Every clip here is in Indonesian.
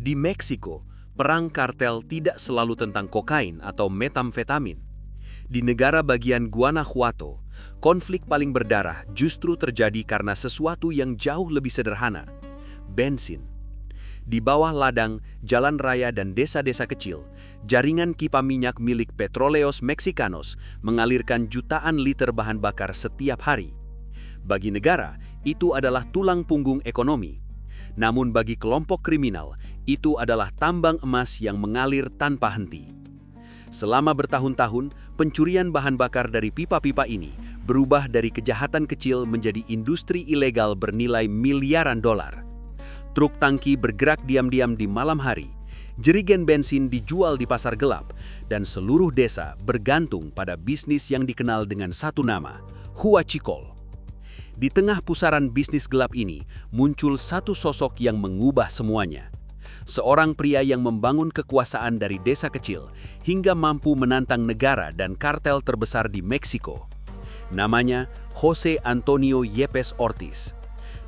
Di Meksiko, perang kartel tidak selalu tentang kokain atau metamfetamin. Di negara bagian Guanajuato, konflik paling berdarah justru terjadi karena sesuatu yang jauh lebih sederhana, bensin. Di bawah ladang, jalan raya dan desa-desa kecil, jaringan pipa minyak milik Petróleos Mexicanos mengalirkan jutaan liter bahan bakar setiap hari. Bagi negara, itu adalah tulang punggung ekonomi. Namun bagi kelompok kriminal, itu adalah tambang emas yang mengalir tanpa henti. Selama bertahun-tahun, pencurian bahan bakar dari pipa-pipa ini berubah dari kejahatan kecil menjadi industri ilegal bernilai miliaran dolar. Truk tangki bergerak diam-diam di malam hari, jerigen bensin dijual di pasar gelap, dan seluruh desa bergantung pada bisnis yang dikenal dengan satu nama, huachicol. Di tengah pusaran bisnis gelap ini, muncul satu sosok yang mengubah semuanya. Seorang pria yang membangun kekuasaan dari desa kecil hingga mampu menantang negara dan kartel terbesar di Meksiko. Namanya José Antonio Yepes Ortiz.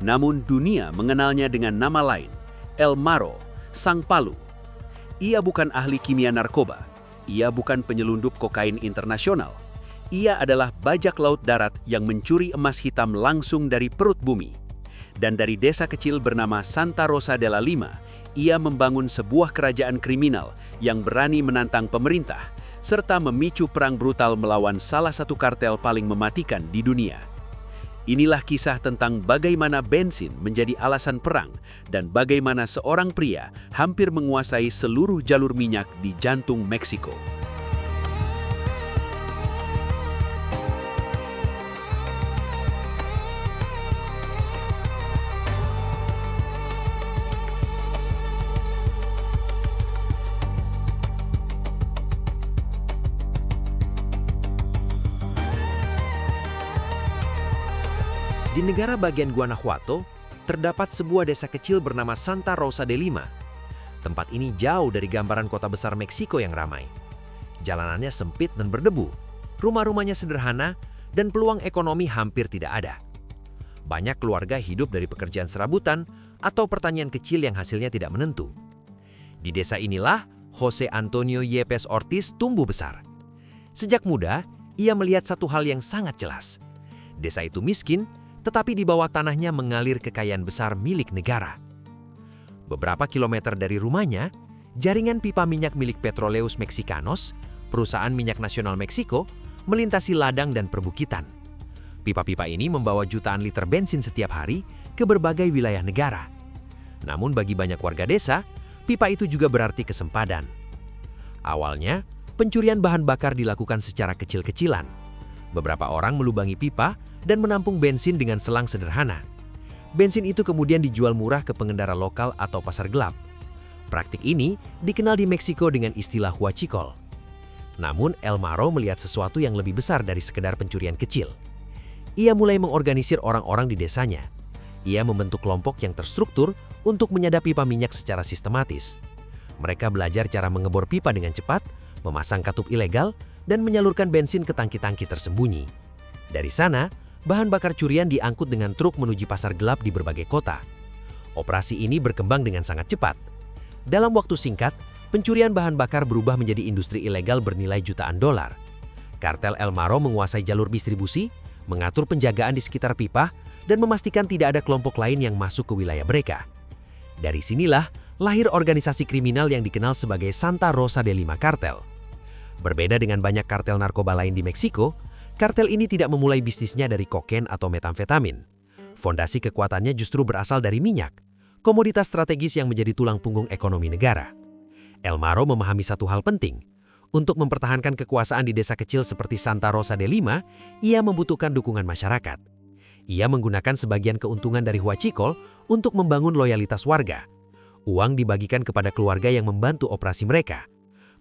Namun dunia mengenalnya dengan nama lain, El Marro, Sang Palu. Ia bukan ahli kimia narkoba, ia bukan penyelundup kokain internasional. Ia adalah bajak laut darat yang mencuri emas hitam langsung dari perut bumi. Dan dari desa kecil bernama Santa Rosa de la Lima, ia membangun sebuah kerajaan kriminal yang berani menantang pemerintah, serta memicu perang brutal melawan salah satu kartel paling mematikan di dunia. Inilah kisah tentang bagaimana bensin menjadi alasan perang dan bagaimana seorang pria hampir menguasai seluruh jalur minyak di jantung Meksiko. Di negara bagian Guanajuato, terdapat sebuah desa kecil bernama Santa Rosa de Lima. Tempat ini jauh dari gambaran kota besar Meksiko yang ramai. Jalanannya sempit dan berdebu, rumah-rumahnya sederhana, dan peluang ekonomi hampir tidak ada. Banyak keluarga hidup dari pekerjaan serabutan atau pertanian kecil yang hasilnya tidak menentu. Di desa inilah José Antonio Yepes Ortiz tumbuh besar. Sejak muda, ia melihat satu hal yang sangat jelas. Desa itu miskin, tetapi di bawah tanahnya mengalir kekayaan besar milik negara. Beberapa kilometer dari rumahnya, jaringan pipa minyak milik Petróleos Mexicanos, perusahaan minyak nasional Meksiko, melintasi ladang dan perbukitan. Pipa-pipa ini membawa jutaan liter bensin setiap hari ke berbagai wilayah negara. Namun bagi banyak warga desa, pipa itu juga berarti kesempadan. Awalnya, pencurian bahan bakar dilakukan secara kecil-kecilan. Beberapa orang melubangi pipa dan menampung bensin dengan selang sederhana. Bensin itu kemudian dijual murah ke pengendara lokal atau pasar gelap. Praktik ini dikenal di Meksiko dengan istilah huachicol. Namun El Marro melihat sesuatu yang lebih besar dari sekedar pencurian kecil. Ia mulai mengorganisir orang-orang di desanya. Ia membentuk kelompok yang terstruktur untuk menyadap pipa minyak secara sistematis. Mereka belajar cara mengebor pipa dengan cepat, memasang katup ilegal, dan menyalurkan bensin ke tangki-tangki tersembunyi. Dari sana, bahan bakar curian diangkut dengan truk menuju pasar gelap di berbagai kota. Operasi ini berkembang dengan sangat cepat. Dalam waktu singkat, pencurian bahan bakar berubah menjadi industri ilegal bernilai jutaan dolar. Kartel El Marro menguasai jalur distribusi, mengatur penjagaan di sekitar pipa, dan memastikan tidak ada kelompok lain yang masuk ke wilayah mereka. Dari sinilah lahir organisasi kriminal yang dikenal sebagai Santa Rosa de Lima Kartel. Berbeda dengan banyak kartel narkoba lain di Meksiko, kartel ini tidak memulai bisnisnya dari kokain atau metamfetamin. Fondasi kekuatannya justru berasal dari minyak, komoditas strategis yang menjadi tulang punggung ekonomi negara. El Marro memahami satu hal penting. Untuk mempertahankan kekuasaan di desa kecil seperti Santa Rosa de Lima, ia membutuhkan dukungan masyarakat. Ia menggunakan sebagian keuntungan dari huachicol untuk membangun loyalitas warga. Uang dibagikan kepada keluarga yang membantu operasi mereka.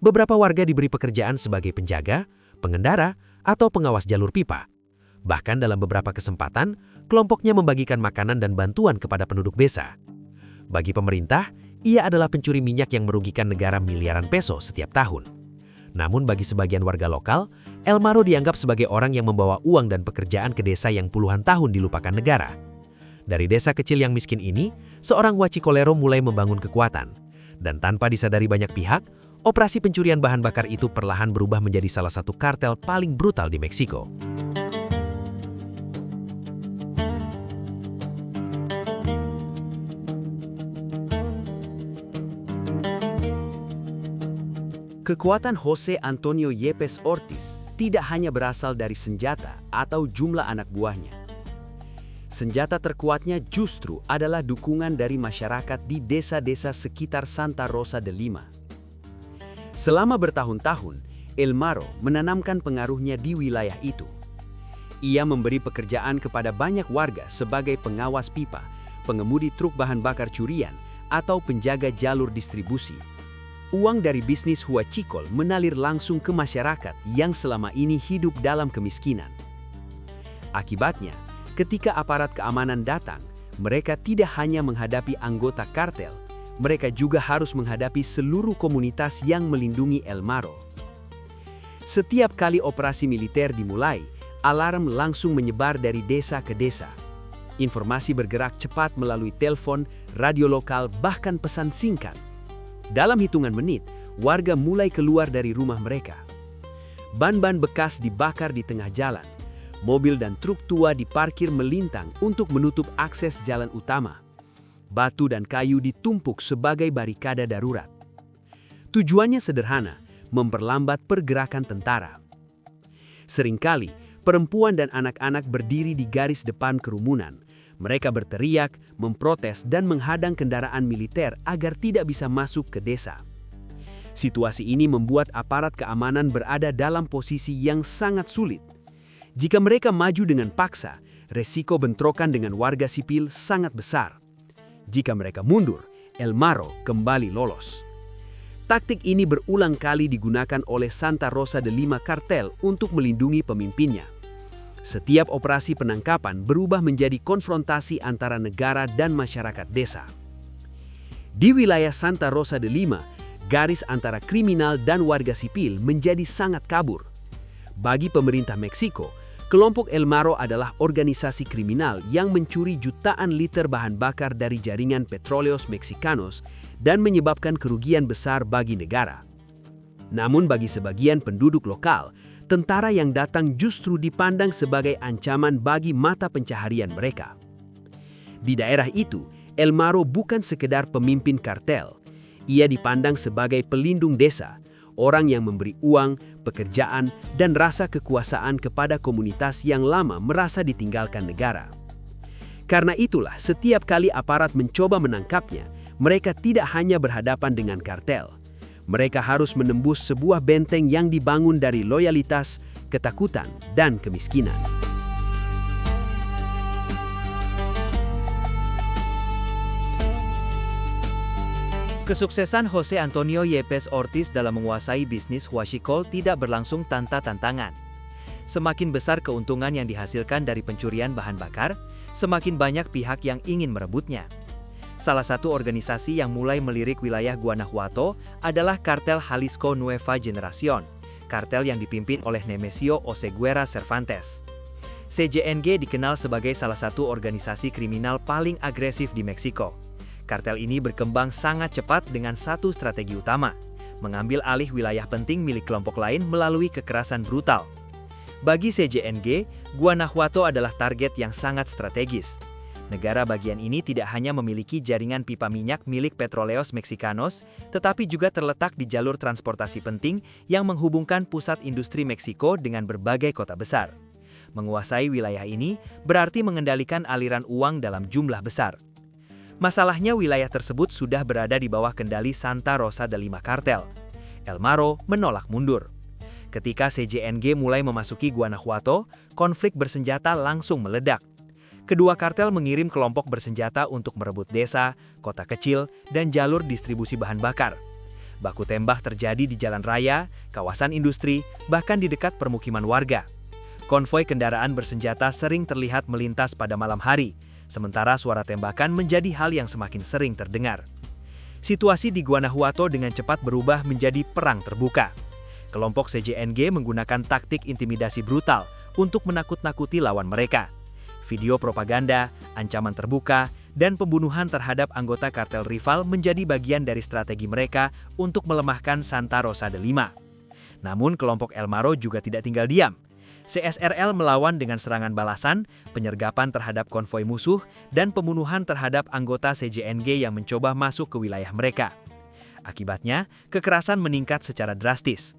Beberapa warga diberi pekerjaan sebagai penjaga, pengendara, atau pengawas jalur pipa. Bahkan dalam beberapa kesempatan, kelompoknya membagikan makanan dan bantuan kepada penduduk desa. Bagi pemerintah, ia adalah pencuri minyak yang merugikan negara miliaran peso setiap tahun. Namun bagi sebagian warga lokal, El Marro dianggap sebagai orang yang membawa uang dan pekerjaan ke desa yang puluhan tahun dilupakan negara. Dari desa kecil yang miskin ini, seorang huachicolero mulai membangun kekuatan. Dan tanpa disadari banyak pihak, operasi pencurian bahan bakar itu perlahan berubah menjadi salah satu kartel paling brutal di Meksiko. Kekuatan Jose Antonio Yepes Ortiz tidak hanya berasal dari senjata atau jumlah anak buahnya. Senjata terkuatnya justru adalah dukungan dari masyarakat di desa-desa sekitar Santa Rosa de Lima. Selama bertahun-tahun, El Marro menanamkan pengaruhnya di wilayah itu. Ia memberi pekerjaan kepada banyak warga sebagai pengawas pipa, pengemudi truk bahan bakar curian, atau penjaga jalur distribusi. Uang dari bisnis huachicol menalir langsung ke masyarakat yang selama ini hidup dalam kemiskinan. Akibatnya, ketika aparat keamanan datang, mereka tidak hanya menghadapi anggota kartel, mereka juga harus menghadapi seluruh komunitas yang melindungi El Marro. Setiap kali operasi militer dimulai, alarm langsung menyebar dari desa ke desa. Informasi bergerak cepat melalui telepon, radio lokal, bahkan pesan singkat. Dalam hitungan menit, warga mulai keluar dari rumah mereka. Ban-ban bekas dibakar di tengah jalan. Mobil dan truk tua diparkir melintang untuk menutup akses jalan utama. Batu dan kayu ditumpuk sebagai barikade darurat. Tujuannya sederhana, memperlambat pergerakan tentara. Seringkali, perempuan dan anak-anak berdiri di garis depan kerumunan. Mereka berteriak, memprotes, dan menghadang kendaraan militer agar tidak bisa masuk ke desa. Situasi ini membuat aparat keamanan berada dalam posisi yang sangat sulit. Jika mereka maju dengan paksa, resiko bentrokan dengan warga sipil sangat besar. Jika mereka mundur, El Marro kembali lolos. Taktik ini berulang kali digunakan oleh Santa Rosa de Lima kartel untuk melindungi pemimpinnya. Setiap operasi penangkapan berubah menjadi konfrontasi antara negara dan masyarakat desa. Di wilayah Santa Rosa de Lima, garis antara kriminal dan warga sipil menjadi sangat kabur. Bagi pemerintah Meksiko, kelompok El Marro adalah organisasi kriminal yang mencuri jutaan liter bahan bakar dari jaringan Petróleos Mexicanos dan menyebabkan kerugian besar bagi negara. Namun bagi sebagian penduduk lokal, tentara yang datang justru dipandang sebagai ancaman bagi mata pencaharian mereka. Di daerah itu, El Marro bukan sekedar pemimpin kartel. Ia dipandang sebagai pelindung desa, orang yang memberi uang, pekerjaan, dan rasa kekuasaan kepada komunitas yang lama merasa ditinggalkan negara. Karena itulah, setiap kali aparat mencoba menangkapnya, mereka tidak hanya berhadapan dengan kartel. Mereka harus menembus sebuah benteng yang dibangun dari loyalitas, ketakutan, dan kemiskinan. Kesuksesan Jose Antonio Yepes Ortiz dalam menguasai bisnis huachicol tidak berlangsung tanpa tantangan. Semakin besar keuntungan yang dihasilkan dari pencurian bahan bakar, semakin banyak pihak yang ingin merebutnya. Salah satu organisasi yang mulai melirik wilayah Guanajuato adalah kartel Jalisco Nueva Generación, kartel yang dipimpin oleh Nemesio Oseguera Cervantes. CJNG dikenal sebagai salah satu organisasi kriminal paling agresif di Meksiko. Kartel ini berkembang sangat cepat dengan satu strategi utama, mengambil alih wilayah penting milik kelompok lain melalui kekerasan brutal. Bagi CJNG, Guanajuato adalah target yang sangat strategis. Negara bagian ini tidak hanya memiliki jaringan pipa minyak milik Petróleos Mexicanos, tetapi juga terletak di jalur transportasi penting yang menghubungkan pusat industri Meksiko dengan berbagai kota besar. Menguasai wilayah ini berarti mengendalikan aliran uang dalam jumlah besar. Masalahnya wilayah tersebut sudah berada di bawah kendali Santa Rosa de Lima kartel. El Marro menolak mundur. Ketika CJNG mulai memasuki Guanajuato, konflik bersenjata langsung meledak. Kedua kartel mengirim kelompok bersenjata untuk merebut desa, kota kecil, dan jalur distribusi bahan bakar. Baku tembak terjadi di jalan raya, kawasan industri, bahkan di dekat permukiman warga. Konvoi kendaraan bersenjata sering terlihat melintas pada malam hari, sementara suara tembakan menjadi hal yang semakin sering terdengar. Situasi di Guanajuato dengan cepat berubah menjadi perang terbuka. Kelompok CJNG menggunakan taktik intimidasi brutal untuk menakut-nakuti lawan mereka. Video propaganda, ancaman terbuka, dan pembunuhan terhadap anggota kartel rival menjadi bagian dari strategi mereka untuk melemahkan Santa Rosa de Lima. Namun kelompok El Marro juga tidak tinggal diam. CSRL melawan dengan serangan balasan, penyergapan terhadap konvoi musuh, dan pembunuhan terhadap anggota CJNG yang mencoba masuk ke wilayah mereka. Akibatnya, kekerasan meningkat secara drastis.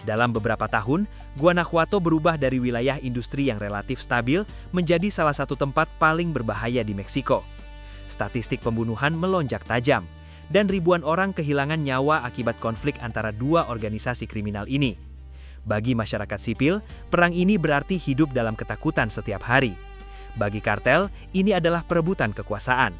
Dalam beberapa tahun, Guanajuato berubah dari wilayah industri yang relatif stabil menjadi salah satu tempat paling berbahaya di Meksiko. Statistik pembunuhan melonjak tajam, dan ribuan orang kehilangan nyawa akibat konflik antara dua organisasi kriminal ini. Bagi masyarakat sipil, perang ini berarti hidup dalam ketakutan setiap hari. Bagi kartel, ini adalah perebutan kekuasaan.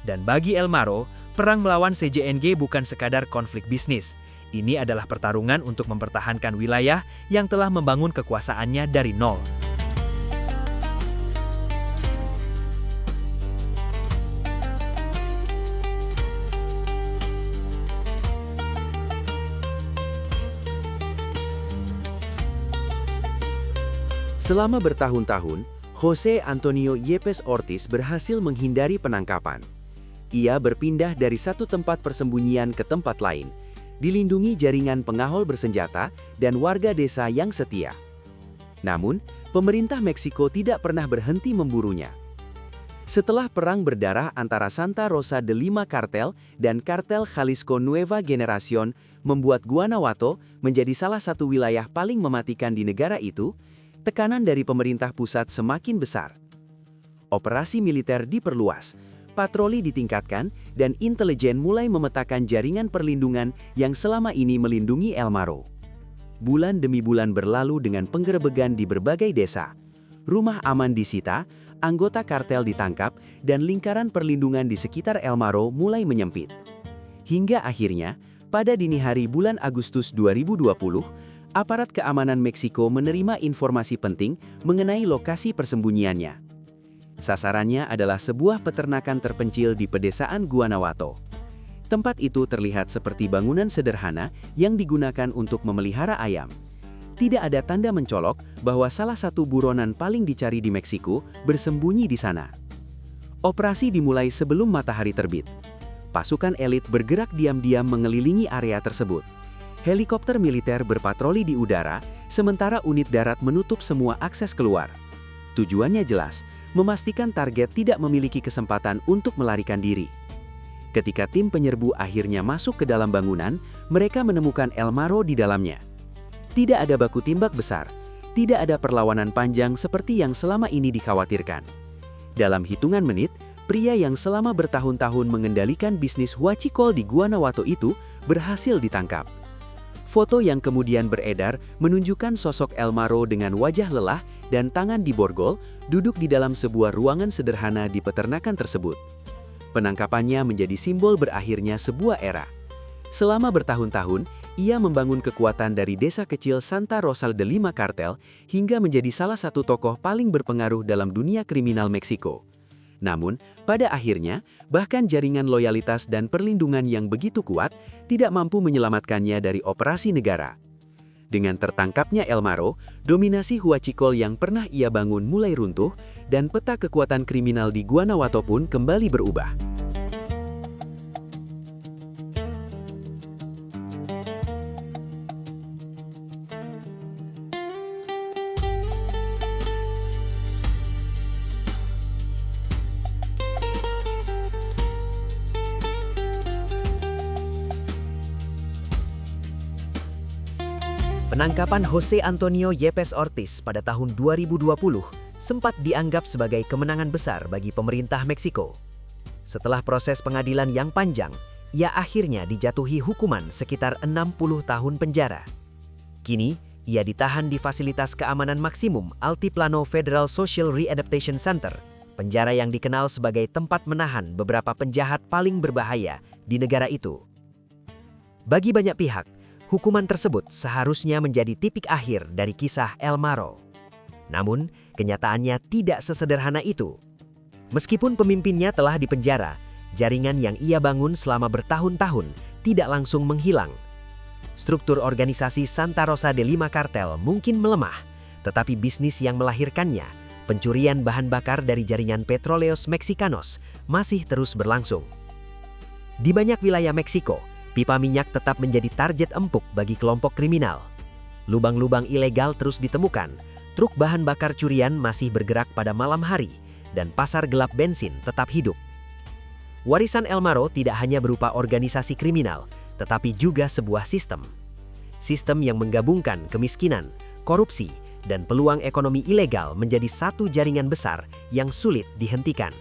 Dan bagi El Marro, perang melawan CJNG bukan sekadar konflik bisnis. Ini adalah pertarungan untuk mempertahankan wilayah yang telah membangun kekuasaannya dari nol. Selama bertahun-tahun, Jose Antonio Yepes Ortiz berhasil menghindari penangkapan. Ia berpindah dari satu tempat persembunyian ke tempat lain, dilindungi jaringan pengawal bersenjata dan warga desa yang setia. Namun, pemerintah Meksiko tidak pernah berhenti memburunya. Setelah perang berdarah antara Santa Rosa de Lima Cartel dan Kartel Jalisco Nueva Generación membuat Guanajuato menjadi salah satu wilayah paling mematikan di negara itu, tekanan dari pemerintah pusat semakin besar. Operasi militer diperluas, patroli ditingkatkan, dan intelijen mulai memetakan jaringan perlindungan yang selama ini melindungi El Marro. Bulan demi bulan berlalu dengan penggerebegan di berbagai desa. Rumah aman disita, anggota kartel ditangkap, dan lingkaran perlindungan di sekitar El Marro mulai menyempit. Hingga akhirnya, pada dini hari bulan Agustus 2020, aparat keamanan Meksiko menerima informasi penting mengenai lokasi persembunyiannya. Sasarannya adalah sebuah peternakan terpencil di pedesaan Guanajuato. Tempat itu terlihat seperti bangunan sederhana yang digunakan untuk memelihara ayam. Tidak ada tanda mencolok bahwa salah satu buronan paling dicari di Meksiko bersembunyi di sana. Operasi dimulai sebelum matahari terbit. Pasukan elit bergerak diam-diam mengelilingi area tersebut. Helikopter militer berpatroli di udara, sementara unit darat menutup semua akses keluar. Tujuannya jelas, memastikan target tidak memiliki kesempatan untuk melarikan diri. Ketika tim penyerbu akhirnya masuk ke dalam bangunan, mereka menemukan El Marro di dalamnya. Tidak ada baku timbak besar, tidak ada perlawanan panjang seperti yang selama ini dikhawatirkan. Dalam hitungan menit, pria yang selama bertahun-tahun mengendalikan bisnis huachicol di Guanajuato itu berhasil ditangkap. Foto yang kemudian beredar menunjukkan sosok El Marro dengan wajah lelah dan tangan diborgol, duduk di dalam sebuah ruangan sederhana di peternakan tersebut. Penangkapannya menjadi simbol berakhirnya sebuah era. Selama bertahun-tahun, ia membangun kekuatan dari desa kecil Santa Rosa de Lima Cartel hingga menjadi salah satu tokoh paling berpengaruh dalam dunia kriminal Meksiko. Namun, pada akhirnya, bahkan jaringan loyalitas dan perlindungan yang begitu kuat tidak mampu menyelamatkannya dari operasi negara. Dengan tertangkapnya El Marro, dominasi huachicol yang pernah ia bangun mulai runtuh, dan peta kekuatan kriminal di Guanajuato pun kembali berubah. Penangkapan Jose Antonio Yepes Ortiz pada tahun 2020 sempat dianggap sebagai kemenangan besar bagi pemerintah Meksiko. Setelah proses pengadilan yang panjang, ia akhirnya dijatuhi hukuman sekitar 60 tahun penjara. Kini, ia ditahan di fasilitas keamanan maksimum Altiplano Federal Social Readaptation Center, penjara yang dikenal sebagai tempat menahan beberapa penjahat paling berbahaya di negara itu. Bagi banyak pihak, hukuman tersebut seharusnya menjadi titik akhir dari kisah El Marro. Namun, kenyataannya tidak sesederhana itu. Meskipun pemimpinnya telah dipenjara, jaringan yang ia bangun selama bertahun-tahun tidak langsung menghilang. Struktur organisasi Santa Rosa de Lima Cartel mungkin melemah, tetapi bisnis yang melahirkannya pencurian bahan bakar dari jaringan Petróleos Mexicanos masih terus berlangsung. Di banyak wilayah Meksiko, pipa minyak tetap menjadi target empuk bagi kelompok kriminal. Lubang-lubang ilegal terus ditemukan, truk bahan bakar curian masih bergerak pada malam hari, dan pasar gelap bensin tetap hidup. Warisan El Marro tidak hanya berupa organisasi kriminal, tetapi juga sebuah sistem. Sistem yang menggabungkan kemiskinan, korupsi, dan peluang ekonomi ilegal menjadi satu jaringan besar yang sulit dihentikan.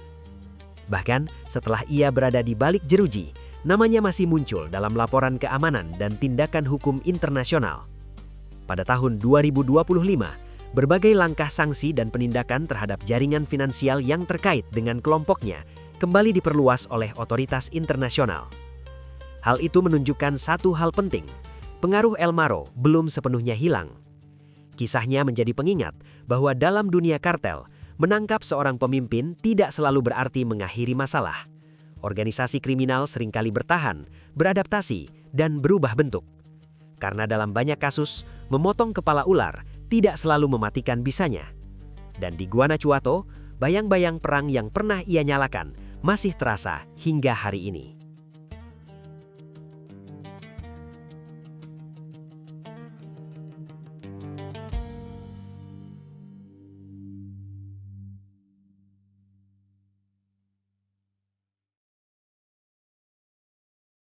Bahkan, setelah ia berada di balik jeruji, namanya masih muncul dalam laporan keamanan dan tindakan hukum internasional. Pada tahun 2025, berbagai langkah sanksi dan penindakan terhadap jaringan finansial yang terkait dengan kelompoknya kembali diperluas oleh otoritas internasional. Hal itu menunjukkan satu hal penting, pengaruh El Marro belum sepenuhnya hilang. Kisahnya menjadi pengingat bahwa dalam dunia kartel, menangkap seorang pemimpin tidak selalu berarti mengakhiri masalah. Organisasi kriminal seringkali bertahan, beradaptasi, dan berubah bentuk. Karena dalam banyak kasus, memotong kepala ular tidak selalu mematikan bisanya. Dan di Guanajuato, bayang-bayang perang yang pernah ia nyalakan masih terasa hingga hari ini.